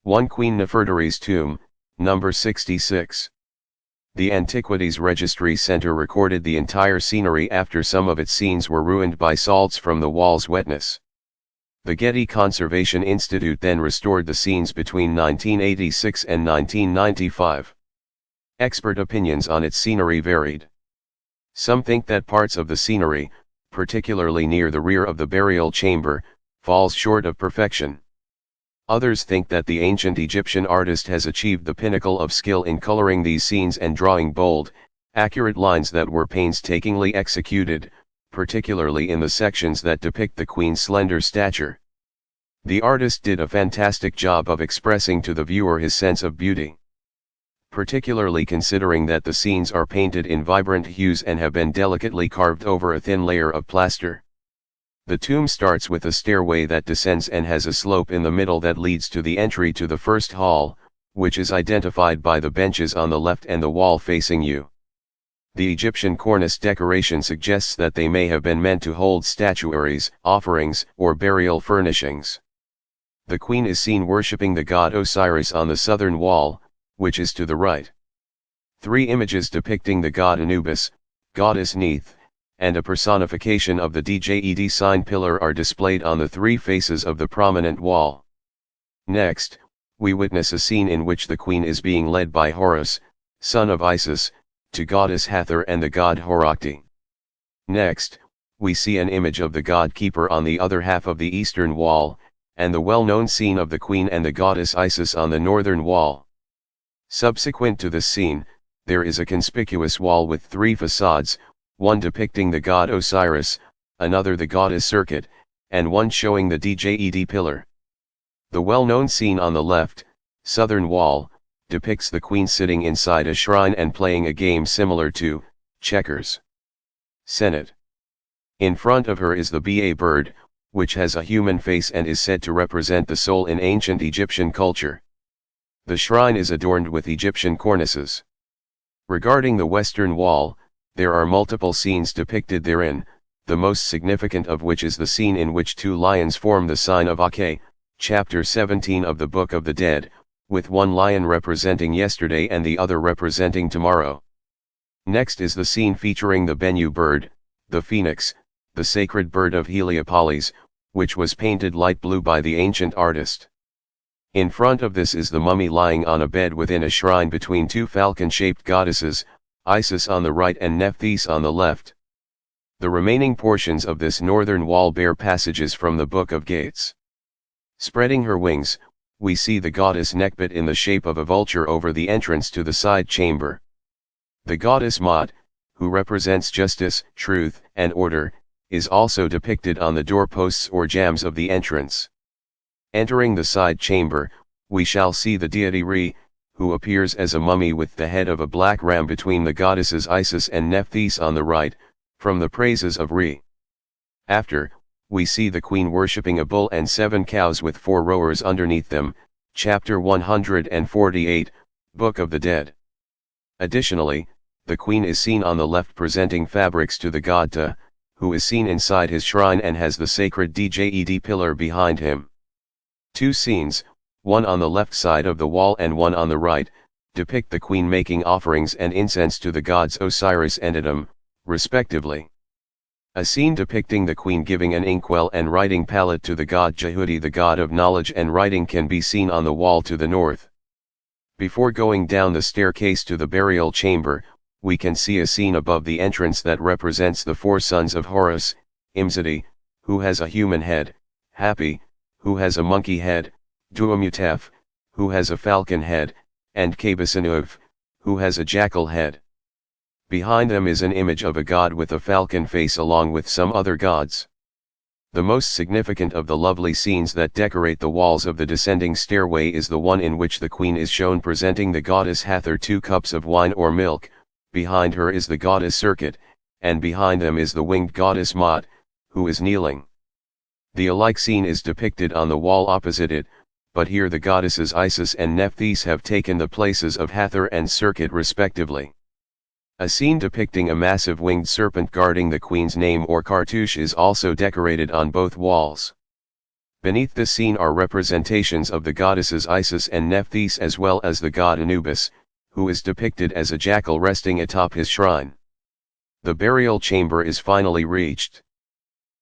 1 Queen Nefertari's tomb, number 66. The Antiquities Registry Center recorded the entire scenery after some of its scenes were ruined by salts from the wall's wetness. The Getty Conservation Institute then restored the scenes between 1986 and 1995. Expert opinions on its scenery varied. Some think that parts of the scenery, particularly near the rear of the burial chamber, falls short of perfection. Others think that the ancient Egyptian artist has achieved the pinnacle of skill in coloring these scenes and drawing bold, accurate lines that were painstakingly executed, particularly in the sections that depict the queen's slender stature. The artist did a fantastic job of expressing to the viewer his sense of beauty. Particularly considering that the scenes are painted in vibrant hues and have been delicately carved over a thin layer of plaster. The tomb starts with a stairway that descends and has a slope in the middle that leads to the entry to the first hall, which is identified by the benches on the left and the wall facing you. The Egyptian cornice decoration suggests that they may have been meant to hold statuaries, offerings, or burial furnishings. The queen is seen worshipping the god Osiris on the southern wall, which is to the right. 3 images depicting the god Anubis, goddess Neith, and a personification of the Djed sign pillar are displayed on the 3 faces of the prominent wall. Next, we witness a scene in which the queen is being led by Horus, son of Isis, to goddess Hathor and the god Horokti. Next, we see an image of the god Keeper on the other half of the eastern wall, and the well-known scene of the queen and the goddess Isis on the northern wall. Subsequent to this scene, there is a conspicuous wall with 3 facades, one depicting the god Osiris, another the goddess Serket, and one showing the Djed pillar. The well-known scene on the left, southern wall, depicts the queen sitting inside a shrine and playing a game similar to checkers. Senet. In front of her is the Ba bird, which has a human face and is said to represent the soul in ancient Egyptian culture. The shrine is adorned with Egyptian cornices. Regarding the western wall, there are multiple scenes depicted therein, the most significant of which is the scene in which 2 lions form the sign of Ake, chapter 17 of the Book of the Dead, with one lion representing yesterday and the other representing tomorrow. Next is the scene featuring the Bennu bird, the phoenix, the sacred bird of Heliopolis, which was painted light blue by the ancient artist. In front of this is the mummy lying on a bed within a shrine between 2 falcon-shaped goddesses, Isis on the right and Nephthys on the left. The remaining portions of this northern wall bear passages from the Book of Gates. Spreading her wings, we see the goddess Nekbet in the shape of a vulture over the entrance to the side chamber. The goddess Mot, who represents justice, truth, and order, is also depicted on the doorposts or jambs of the entrance. Entering the side chamber, we shall see the deity Re, who appears as a mummy with the head of a black ram between the goddesses Isis and Nephthys on the right, from the praises of Re. After, we see the queen worshipping a bull and 7 cows with 4 rowers underneath them, chapter 148, Book of the Dead. Additionally, the queen is seen on the left presenting fabrics to the god Ta, who is seen inside his shrine and has the sacred Djed pillar behind him. 2 scenes, one on the left side of the wall and one on the right, depict the queen making offerings and incense to the gods Osiris and Atum, respectively. A scene depicting the queen giving an inkwell and writing palette to the god Jehudi, the god of knowledge and writing, can be seen on the wall to the north. Before going down the staircase to the burial chamber, we can see a scene above the entrance that represents the 4 sons of Horus, Imzadi, who has a human head, Hapi, who has a monkey head, Duamutef, who has a falcon head, and Kabisanuv, who has a jackal head. Behind them is an image of a god with a falcon face along with some other gods. The most significant of the lovely scenes that decorate the walls of the descending stairway is the one in which the queen is shown presenting the goddess Hathor 2 cups of wine or milk. Behind her is the goddess Serket, and behind them is the winged goddess Mot, who is kneeling. The alike scene is depicted on the wall opposite it, but here the goddesses Isis and Nephthys have taken the places of Hathor and Serket respectively. A scene depicting a massive winged serpent guarding the queen's name or cartouche is also decorated on both walls. Beneath the scene are representations of the goddesses Isis and Nephthys as well as the god Anubis, who is depicted as a jackal resting atop his shrine. The burial chamber is finally reached.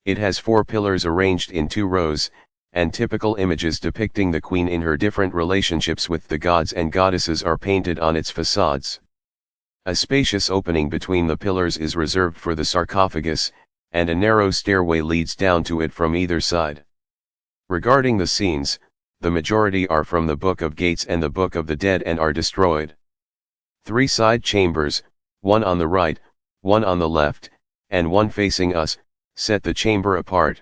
It has 4 pillars arranged in 2 rows, and typical images depicting the queen in her different relationships with the gods and goddesses are painted on its facades. A spacious opening between the pillars is reserved for the sarcophagus, and a narrow stairway leads down to it from either side. Regarding the scenes, the majority are from the Book of Gates and the Book of the Dead and are destroyed. 3 side chambers, one on the right, one on the left, and one facing us, set the chamber apart.